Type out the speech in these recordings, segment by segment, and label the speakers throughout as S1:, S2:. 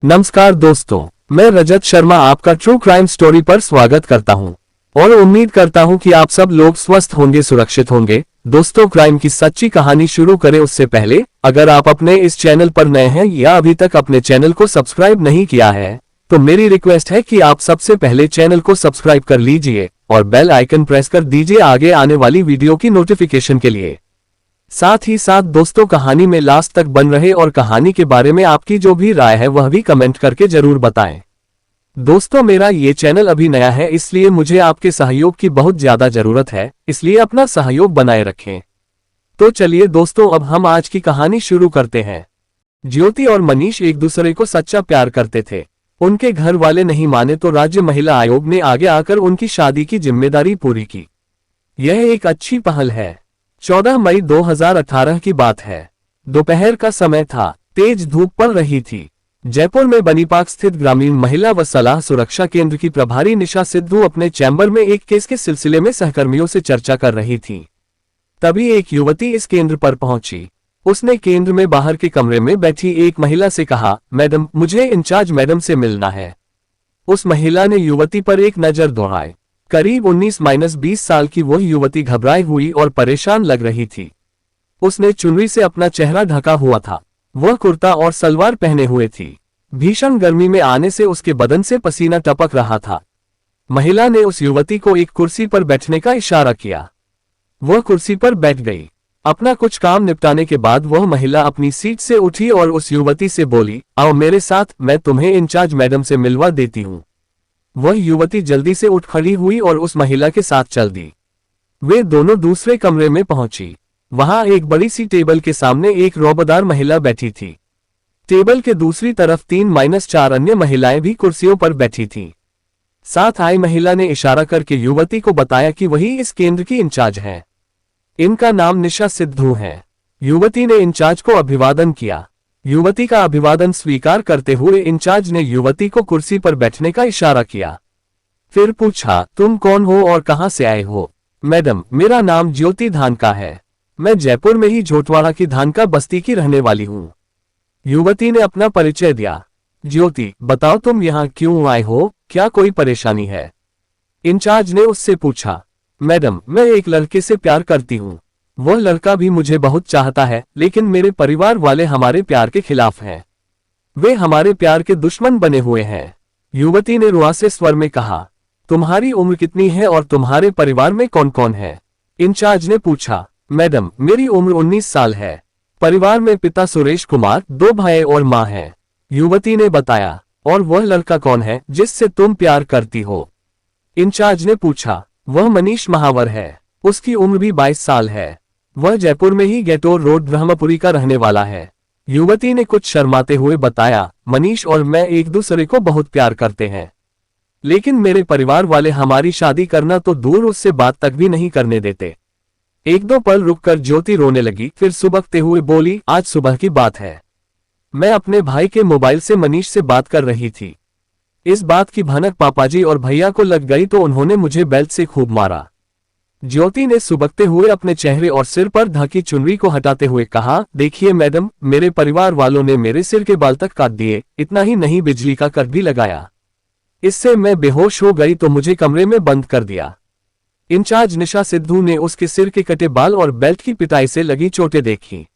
S1: नमस्कार दोस्तों, मैं रजत शर्मा आपका ट्रू क्राइम स्टोरी पर स्वागत करता हूं और उम्मीद करता हूं कि आप सब लोग स्वस्थ होंगे, सुरक्षित होंगे। दोस्तों, क्राइम की सच्ची कहानी शुरू करें उससे पहले अगर आप अपने इस चैनल पर नए हैं या अभी तक अपने चैनल को सब्सक्राइब नहीं किया है तो मेरी रिक्वेस्ट है कि आप सबसे पहले चैनल को सब्सक्राइब कर लीजिए और बेल आइकन प्रेस कर दीजिए आगे आने वाली वीडियो की नोटिफिकेशन के लिए। साथ ही साथ दोस्तों, कहानी में लास्ट तक बन रहे और कहानी के बारे में आपकी जो भी राय है वह भी कमेंट करके जरूर बताएं। दोस्तों, मेरा ये चैनल अभी नया है इसलिए मुझे आपके सहयोग की बहुत ज्यादा जरूरत है, इसलिए अपना सहयोग बनाए रखें। तो चलिए दोस्तों, अब हम आज की कहानी शुरू करते हैं। ज्योति और मनीष एक दूसरे को सच्चा प्यार करते थे। उनके घर वाले नहीं माने तो राज्य महिला आयोग ने आगे आकर उनकी शादी की जिम्मेदारी पूरी की। यह एक अच्छी पहल है। 14 मई 2018 की बात है। दोपहर का समय था, तेज धूप पड़ रही थी। जयपुर में बनीपाक स्थित ग्रामीण महिला व सलाह सुरक्षा केंद्र की प्रभारी निशा सिद्धू अपने चैम्बर में एक केस के सिलसिले में सहकर्मियों से चर्चा कर रही थी। तभी एक युवती इस केंद्र पर पहुंची। उसने केंद्र में बाहर के कमरे में बैठी एक महिला से कहा, मैडम, मुझे इंचार्ज मैडम से मिलना है। उस महिला ने युवती पर एक नजर दौड़ाई। करीब 19-20 साल की वह युवती घबराई हुई और परेशान लग रही थी। उसने चुनरी से अपना चेहरा ढका हुआ था। वह कुर्ता और सलवार पहने हुए थी। भीषण गर्मी में आने से उसके बदन से पसीना टपक रहा था। महिला ने उस युवती को एक कुर्सी पर बैठने का इशारा किया। वह कुर्सी पर बैठ गई। अपना कुछ काम निपटाने के बाद वह महिला अपनी सीट से उठी और उस युवती से बोली, आओ मेरे साथ, मैं तुम्हें इंचार्ज मैडम से मिलवा देती हूँ। वह युवती जल्दी से उठ खड़ी हुई और उस महिला के साथ चल दी। वे दोनों दूसरे कमरे में पहुंची। वहां एक बड़ी सी टेबल के सामने एक रौबदार महिला बैठी थी। टेबल के दूसरी तरफ 3-4 अन्य महिलाएं भी कुर्सियों पर बैठी थीं। साथ आई महिला ने इशारा करके युवती को बताया कि वही इस केंद्र की इंचार्ज हैं। इनका नाम निशा सिद्धू है। युवती ने इंचार्ज को अभिवादन किया। युवती का अभिवादन स्वीकार करते हुए इंचार्ज ने युवती को कुर्सी पर बैठने का इशारा किया। फिर पूछा, तुम कौन हो और कहां से आए हो? मैडम, मेरा नाम ज्योति धानका है। मैं जयपुर में ही झोटवाड़ा की धानका बस्ती की रहने वाली हूँ। युवती ने अपना परिचय दिया। ज्योति, बताओ तुम यहाँ क्यों आए हो, क्या कोई परेशानी है? इंचार्ज ने उससे पूछा। मैडम, मैं एक लड़के से प्यार करती हूँ। वह लड़का भी मुझे बहुत चाहता है, लेकिन मेरे परिवार वाले हमारे प्यार के खिलाफ हैं। वे हमारे प्यार के दुश्मन बने हुए हैं। युवती ने रुआसे स्वर में कहा। तुम्हारी उम्र कितनी है और तुम्हारे परिवार में कौन कौन है? इंचार्ज ने पूछा। मैडम, मेरी उम्र 19 साल है। परिवार में पिता सुरेश कुमार, 2 भाई और माँ है। युवती ने बताया। और वह लड़का कौन है जिससे तुम प्यार करती हो? इंचार्ज ने पूछा। वह मनीष महावर है। उसकी उम्र भी 22 साल है। वह जयपुर में ही गेटोर रोड ब्रह्मपुरी का रहने वाला है। युवती ने कुछ शर्माते हुए बताया, मनीष और मैं एक दूसरे को बहुत प्यार करते हैं, लेकिन मेरे परिवार वाले हमारी शादी करना तो दूर, उससे बात तक भी नहीं करने देते। 1-2 पल रुककर ज्योति रोने लगी, फिर सुबकते हुए बोली, आज सुबह की बात है। मैं अपने भाई के मोबाइल से मनीष से बात कर रही थी। इस बात की भनक पापाजी और भैया को लग गई तो उन्होंने मुझे बेल्ट से खूब मारा। ज्योति ने सुबकते हुए अपने चेहरे और सिर पर ढकी चुनरी को हटाते हुए कहा, देखिए मैडम, मेरे परिवार वालों ने मेरे सिर के बाल तक काट दिए। इतना ही नहीं, बिजली का कट भी लगाया। इससे मैं बेहोश हो गई तो मुझे कमरे में बंद कर दिया। इंचार्ज निशा सिद्धू ने उसके सिर के कटे बाल और बेल्ट की पिटाई से लगी चोटें देखी।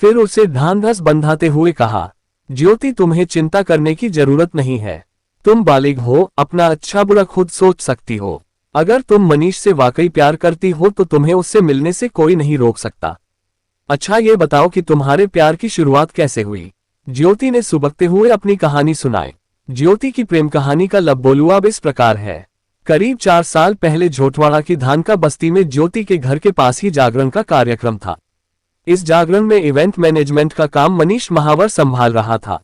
S1: फिर उसे ढांढस बंधाते हुए कहा, ज्योति, तुम्हें चिंता करने की जरूरत नहीं है। तुम बालिग हो, अपना अच्छा बुरा खुद सोच सकती हो। अगर तुम मनीष से वाकई प्यार करती हो तो तुम्हें उससे मिलने से कोई नहीं रोक सकता। अच्छा, ये बताओ कि तुम्हारे प्यार की शुरुआत कैसे हुई? ज्योति ने सुबकते हुए अपनी कहानी सुनाई। ज्योति की प्रेम कहानी का लबोलुआब इस प्रकार है। करीब 4 साल पहले झोटवाड़ा की धानका बस्ती में ज्योति के घर के पास ही जागरण का कार्यक्रम था। इस जागरण में इवेंट मैनेजमेंट का काम मनीष महावर संभाल रहा था।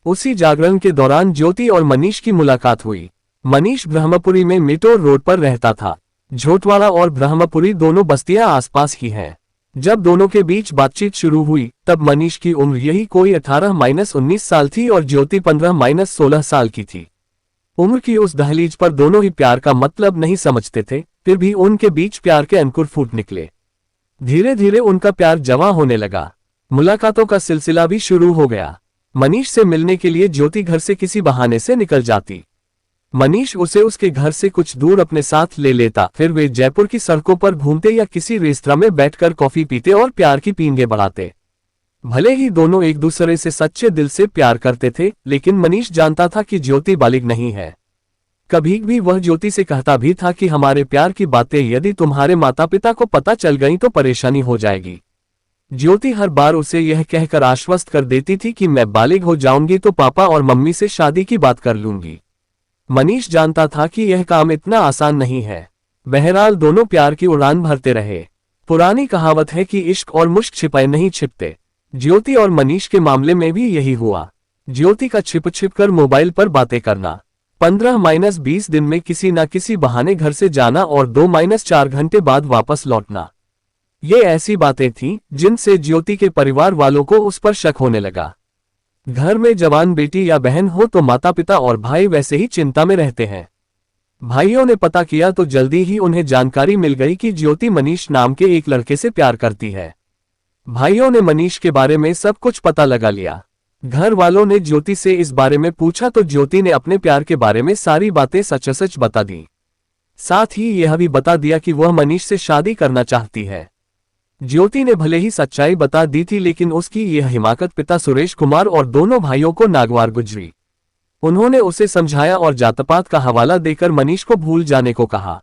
S1: उसी जागरण के दौरान ज्योति और मनीष की मुलाकात हुई। मनीष ब्रह्मपुरी में मेटोर रोड पर रहता था। झोटवाड़ा और ब्रह्मपुरी दोनों बस्तियां आसपास ही हैं। जब दोनों के बीच बातचीत शुरू हुई तब मनीष की उम्र यही कोई 18-19 साल थी और ज्योति 15-16 साल की थी। उम्र की उस दहलीज पर दोनों ही प्यार का मतलब नहीं समझते थे, फिर भी उनके बीच प्यार के अंकुर फूट निकले। धीरे धीरे उनका प्यार जवां होने लगा। मुलाकातों का सिलसिला भी शुरू हो गया। मनीष से मिलने के लिए ज्योति घर से किसी बहाने से निकल जाती। मनीष उसे उसके घर से कुछ दूर अपने साथ ले लेता, फिर वे जयपुर की सड़कों पर घूमते या किसी रेस्तरां में बैठकर कॉफी पीते और प्यार की पींगे बढ़ाते। भले ही दोनों एक दूसरे से सच्चे दिल से प्यार करते थे, लेकिन मनीष जानता था कि ज्योति बालिग नहीं है। कभी भी वह ज्योति से कहता भी था कि हमारे प्यार की बातें यदि तुम्हारे माता पिता को पता चल गईं तो परेशानी हो जाएगी। ज्योति हर बार उसे यह कहकर आश्वस्त कर देती थी कि मैं बालिग हो जाऊंगी तो पापा और मम्मी से शादी की बात कर लूंगी। मनीष जानता था कि यह काम इतना आसान नहीं है। बहरहाल दोनों प्यार की उड़ान भरते रहे। पुरानी कहावत है कि इश्क और मुश्क छिपाए नहीं छिपते। ज्योति और मनीष के मामले में भी यही हुआ। ज्योति का छिप छिप कर मोबाइल पर बातें करना, 15-20 दिन में किसी न किसी बहाने घर से जाना और 2-4 घंटे बाद वापस लौटना, ये ऐसी बातें थीं जिनसे ज्योति के परिवार वालों को उस पर शक होने लगा। घर में जवान बेटी या बहन हो तो माता पिता और भाई वैसे ही चिंता में रहते हैं। भाइयों ने पता किया तो जल्दी ही उन्हें जानकारी मिल गई कि ज्योति मनीष नाम के एक लड़के से प्यार करती है। भाइयों ने मनीष के बारे में सब कुछ पता लगा लिया। घर वालों ने ज्योति से इस बारे में पूछा तो ज्योति ने अपने प्यार के बारे में सारी बातें सच बता दी। साथ ही यह भी बता दिया कि वह मनीष से शादी करना चाहती है। ज्योति ने भले ही सच्चाई बता दी थी, लेकिन उसकी यह हिमाकत पिता सुरेश कुमार और दोनों भाइयों को नागवार गुजरी। उन्होंने उसे समझाया और जातपात का हवाला देकर मनीष को भूल जाने को कहा।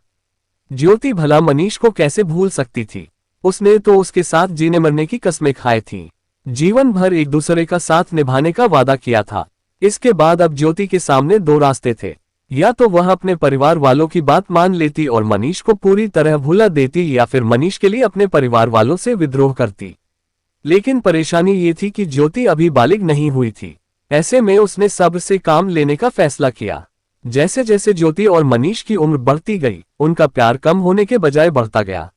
S1: ज्योति भला मनीष को कैसे भूल सकती थी? उसने तो उसके साथ जीने मरने की कस्में खाई थीं। जीवन भर एक दूसरे का साथ निभाने का वादा किया था। इसके बाद अब ज्योति के सामने दो रास्ते थे, या तो वह अपने परिवार वालों की बात मान लेती और मनीष को पूरी तरह भुला देती, या फिर मनीष के लिए अपने परिवार वालों से विद्रोह करती। लेकिन परेशानी ये थी कि ज्योति अभी बालिग नहीं हुई थी। ऐसे में उसने सब्र से काम लेने का फैसला किया। जैसे जैसे ज्योति और मनीष की उम्र बढ़ती गई, उनका प्यार कम होने के बजाय बढ़ता गया।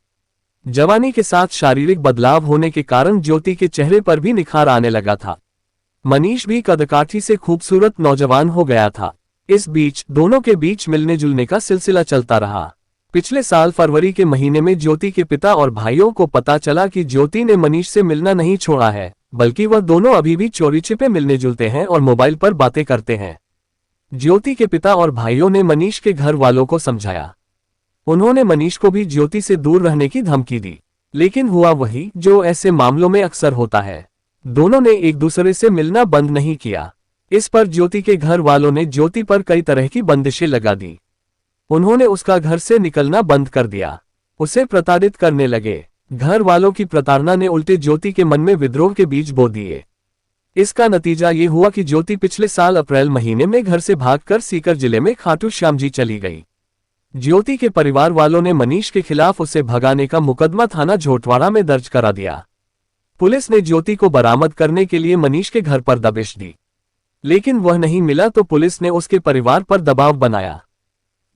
S1: जवानी के साथ शारीरिक बदलाव होने के कारण ज्योति के चेहरे पर भी निखार आने लगा था। मनीष भी कदकाठी से खूबसूरत नौजवान हो गया था। इस बीच दोनों के बीच मिलने जुलने का सिलसिला चलता रहा। पिछले साल फरवरी के महीने में ज्योति के पिता और भाइयों को पता चला कि ज्योति ने मनीष से मिलना नहीं छोड़ा है, बल्कि वह दोनों अभी भी चोरी छिपे मिलने जुलते हैं और मोबाइल पर बातें करते हैं। ज्योति के पिता और भाइयों ने मनीष के घर वालों को समझाया। उन्होंने मनीष को भी ज्योति से दूर रहने की धमकी दी, लेकिन हुआ वही जो ऐसे मामलों में अक्सर होता है। दोनों ने एक दूसरे से मिलना बंद नहीं किया। इस पर ज्योति के घर वालों ने ज्योति पर कई तरह की बंदिशें लगा दी। उन्होंने उसका घर से निकलना बंद कर दिया, उसे प्रताड़ित करने लगे। घर वालों की प्रताड़ना ने उल्टे ज्योति के मन में विद्रोह के बीज बो दिए। इसका नतीजा ये हुआ कि ज्योति पिछले साल अप्रैल महीने में घर से भागकर सीकर जिले में खाटू श्याम जी चली गई। ज्योति के परिवार वालों ने मनीष के खिलाफ उसे भगाने का मुकदमा थाना झोटवाड़ा में दर्ज करा दिया। पुलिस ने ज्योति को बरामद करने के लिए मनीष के घर पर दबिश दी, लेकिन वह नहीं मिला तो पुलिस ने उसके परिवार पर दबाव बनाया।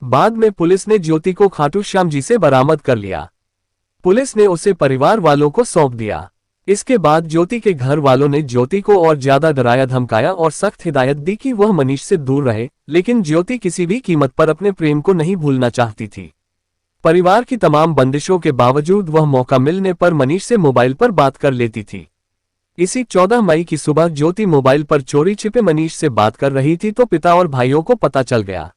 S1: बाद में पुलिस ने ज्योति को खाटू श्याम जी से बरामद कर लिया। पुलिस ने उसे परिवार वालों को सौंप दिया। इसके बाद ज्योति के घर वालों ने ज्योति को और ज्यादा डराया धमकाया और सख्त हिदायत दी कि वह मनीष से दूर रहे, लेकिन ज्योति किसी भी कीमत पर अपने प्रेम को नहीं भूलना चाहती थी। परिवार की तमाम बंदिशों के बावजूद वह मौका मिलने पर मनीष से मोबाइल पर बात कर लेती थी। इसी 14 मई की सुबह ज्योति मोबाइल पर चोरी छिपे मनीष से बात कर रही थी तो पिता और भाइयों को पता चल गया।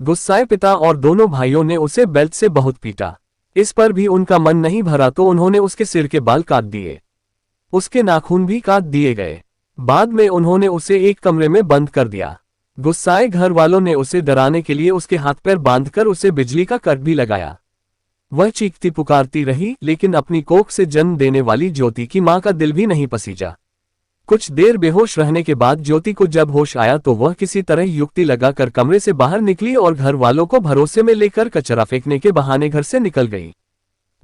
S1: गुस्साए पिता और दोनों भाइयों ने उसे बेल्ट से बहुत पीटा। इस पर भी उनका मन नहीं भरा तो उन्होंने उसके सिर के बाल काट दिए, उसके नाखून भी काट दिए गए। बाद में उन्होंने उसे एक कमरे में बंद कर दिया। गुस्साए घर वालों ने उसे डराने के लिए उसके हाथ पैर बांधकर उसे बिजली का कट भी लगाया। वह चीखती पुकारती रही, लेकिन अपनी कोख से जन्म देने वाली ज्योति की मां का दिल भी नहीं पसीजा। कुछ देर बेहोश रहने के बाद ज्योति को जब होश आया तो वह किसी तरह युक्ति लगाकर कमरे से बाहर निकली और घर वालों को भरोसे में लेकर कचरा फेंकने के बहाने घर से निकल गई।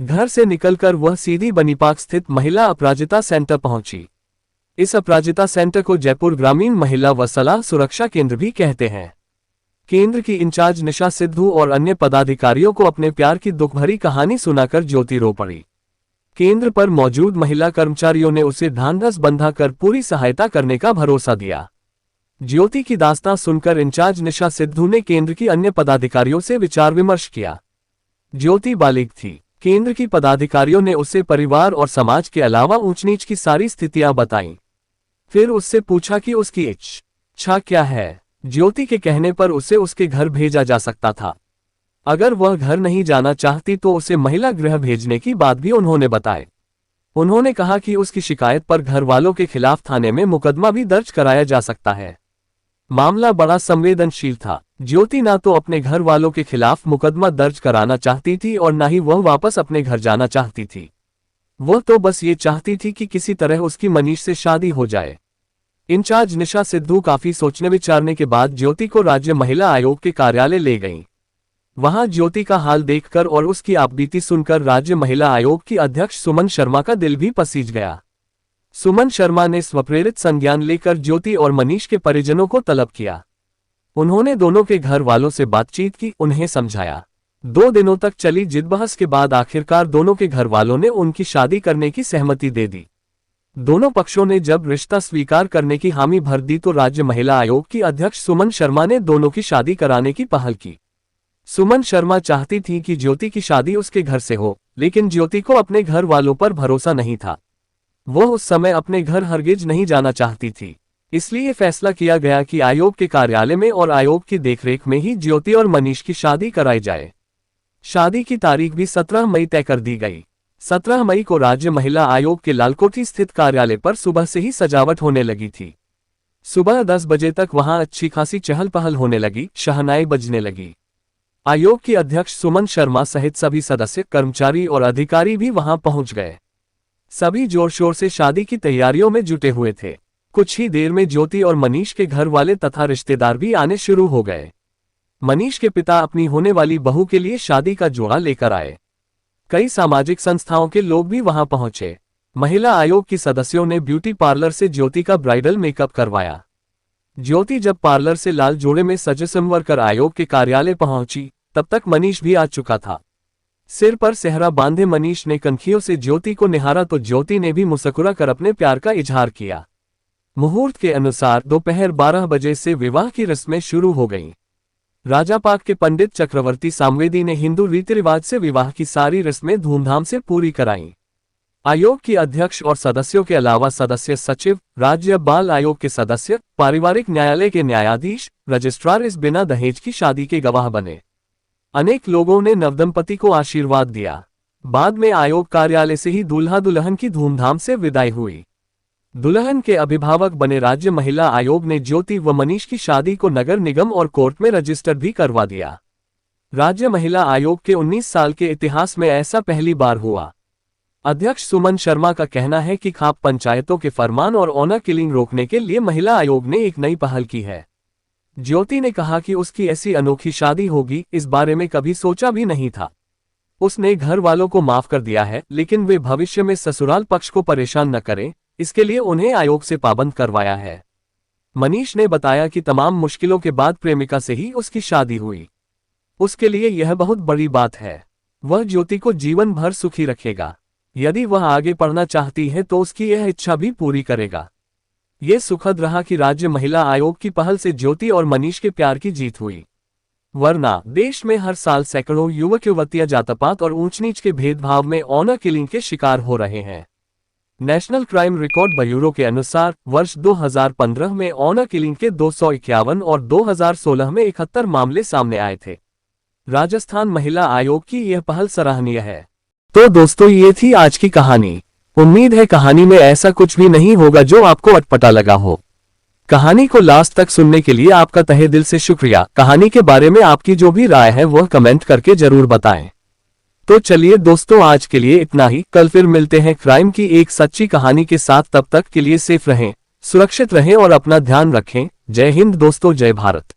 S1: घर से निकलकर वह सीधी बनीपाक स्थित महिला अपराजिता सेंटर पहुंची। इस अपराजिता सेंटर को जयपुर ग्रामीण महिला व सलाह सुरक्षा केंद्र भी कहते हैं। केंद्र की इंचार्ज निशा सिद्धू और अन्य पदाधिकारियों को अपने प्यार की दुखभरी कहानी सुनाकर ज्योति रो पड़ी। केंद्र पर मौजूद महिला कर्मचारियों ने उसे ढांढस बंधाकर पूरी सहायता करने का भरोसा दिया। ज्योति की दास्तां सुनकर इंचार्ज निशा सिद्धू ने केंद्र की अन्य पदाधिकारियों से विचार विमर्श किया। ज्योति बालिग थी। केंद्र की पदाधिकारियों ने उसे परिवार और समाज के अलावा ऊंच नीच की सारी स्थितियां बताईं। फिर उससे पूछा कि उसकी इच्छा क्या है। ज्योति के कहने पर उसे उसके घर भेजा जा सकता था। अगर वह घर नहीं जाना चाहती तो उसे महिला गृह भेजने की बात भी उन्होंने बताई। उन्होंने कहा कि उसकी शिकायत पर घर वालों के खिलाफ थाने में मुकदमा भी दर्ज कराया जा सकता है। मामला बड़ा संवेदनशील था। ज्योति ना तो अपने घर वालों के खिलाफ मुकदमा दर्ज कराना चाहती थी और ना ही वह वापस अपने घर जाना चाहती थी। वह तो बस ये चाहती थी कि किसी तरह उसकी मनीष से शादी हो जाए। इंचार्ज निशा सिद्धू काफी सोचने विचारने के बाद ज्योति को राज्य महिला आयोग के कार्यालय ले गईं। वहां ज्योति का हाल देखकर और उसकी आपबीती सुनकर राज्य महिला आयोग की अध्यक्ष सुमन शर्मा का दिल भी पसीज गया। सुमन शर्मा ने स्वप्रेरित संज्ञान लेकर ज्योति और मनीष के परिजनों को तलब किया। उन्होंने दोनों के घर वालों से बातचीत की, उन्हें समझाया। 2 दिनों तक चली जिदबहस के बाद आखिरकार दोनों के घर वालों ने उनकी शादी करने की सहमति दे दी। दोनों पक्षों ने जब रिश्ता स्वीकार करने की हामी भर दी तो राज्य महिला आयोग की अध्यक्ष सुमन शर्मा ने दोनों की शादी कराने की पहल की। सुमन शर्मा चाहती थी कि ज्योति की शादी उसके घर से हो, लेकिन ज्योति को अपने घर वालों पर भरोसा नहीं था। वह उस समय अपने घर हरगिज नहीं जाना चाहती थी। इसलिए फैसला किया गया कि आयोग के कार्यालय में और आयोग की देखरेख में ही ज्योति और मनीष की शादी कराई जाए। शादी की तारीख भी 17 मई तय कर दी गई। 17 मई को राज्य महिला आयोग के लालकोठी स्थित कार्यालय पर सुबह से ही सजावट होने लगी थी। सुबह 10 बजे तक वहां अच्छी खासी चहल पहल होने लगी, शहनाई बजने लगी। आयोग की अध्यक्ष सुमन शर्मा सहित सभी सदस्य, कर्मचारी और अधिकारी भी वहां पहुंच गए। सभी जोर शोर से शादी की तैयारियों में जुटे हुए थे। कुछ ही देर में ज्योति और मनीष के घर वाले तथा रिश्तेदार भी आने शुरू हो गए। मनीष के पिता अपनी होने वाली बहू के लिए शादी का जोड़ा लेकर आए। कई सामाजिक संस्थाओं के लोग भी वहां पहुंचे। महिला आयोग की सदस्यों ने ब्यूटी पार्लर से ज्योति का ब्राइडल मेकअप करवाया। ज्योति जब पार्लर से लाल जोड़े में सज संवर कर आयोग के कार्यालय पहुंची, तब तक मनीष भी आ चुका था। सिर पर सेहरा बांधे मनीष ने कनखियों से ज्योति को निहारा तो ज्योति ने भी मुस्कुरा कर अपने प्यार का इजहार किया। मुहूर्त के अनुसार दोपहर 12 बजे से विवाह की रस्में शुरू हो गईं। राजापाक के पंडित चक्रवर्ती सामवेदी ने हिंदू रीति रिवाज से विवाह की सारी रस्में धूमधाम से पूरी कराईं। आयोग की अध्यक्ष और सदस्यों के अलावा सदस्य सचिव, राज्य बाल आयोग के सदस्य, पारिवारिक न्यायालय के न्यायाधीश, रजिस्ट्रार इस बिना दहेज की शादी के गवाह बने। अनेक लोगों ने नवदंपति को आशीर्वाद दिया। बाद में आयोग कार्यालय से ही दूल्हा दुल्हन की धूमधाम से विदाई हुई। दुल्हन के अभिभावक बने राज्य महिला आयोग ने ज्योति व मनीष की शादी को नगर निगम और कोर्ट में रजिस्टर भी करवा दिया। राज्य महिला आयोग के 19 साल के इतिहास में ऐसा पहली बार हुआ। अध्यक्ष सुमन शर्मा का कहना है कि खाप पंचायतों के फरमान और ऑनर किलिंग रोकने के लिए महिला आयोग ने एक नई पहल की है। ज्योति ने कहा कि उसकी ऐसी अनोखी शादी होगी, इस बारे में कभी सोचा भी नहीं था। उसने घर वालों को माफ कर दिया है, लेकिन वे भविष्य में ससुराल पक्ष को परेशान न करें, इसके लिए उन्हें आयोग से पाबंद करवाया है। मनीष ने बताया कि तमाम मुश्किलों के बाद प्रेमिका से ही उसकी शादी हुई। उसके लिए यह बहुत बड़ी बात है। वह ज्योति को जीवन भर सुखी रखेगा। यदि वह आगे पढ़ना चाहती है तो उसकी यह इच्छा भी पूरी करेगा। ये सुखद रहा कि राज्य महिला आयोग की पहल से ज्योति और मनीष के प्यार की जीत हुई। वरना देश में हर साल सैकड़ों युवक युवतियां जातपात और ऊंच नीच के भेदभाव में ऑनर किलिंग के शिकार हो रहे हैं। नेशनल क्राइम रिकॉर्ड ब्यूरो के अनुसार वर्ष 2015 में ऑनर किलिंग के 251 और 2016 में 71 मामले सामने आए थे। राजस्थान महिला आयोग की यह पहल सराहनीय है। तो दोस्तों, ये थी आज की कहानी। उम्मीद है कहानी में ऐसा कुछ भी नहीं होगा जो आपको अटपटा लगा हो। कहानी को लास्ट तक सुनने के लिए आपका तहे दिल से शुक्रिया। कहानी के बारे में आपकी जो भी राय है वह कमेंट करके जरूर बताएं। तो चलिए दोस्तों, आज के लिए इतना ही। कल फिर मिलते हैं क्राइम की एक सच्ची कहानी के साथ। तब तक के लिए सेफ रहें, सुरक्षित रहें और अपना ध्यान रखें। जय हिंद दोस्तों, जय भारत।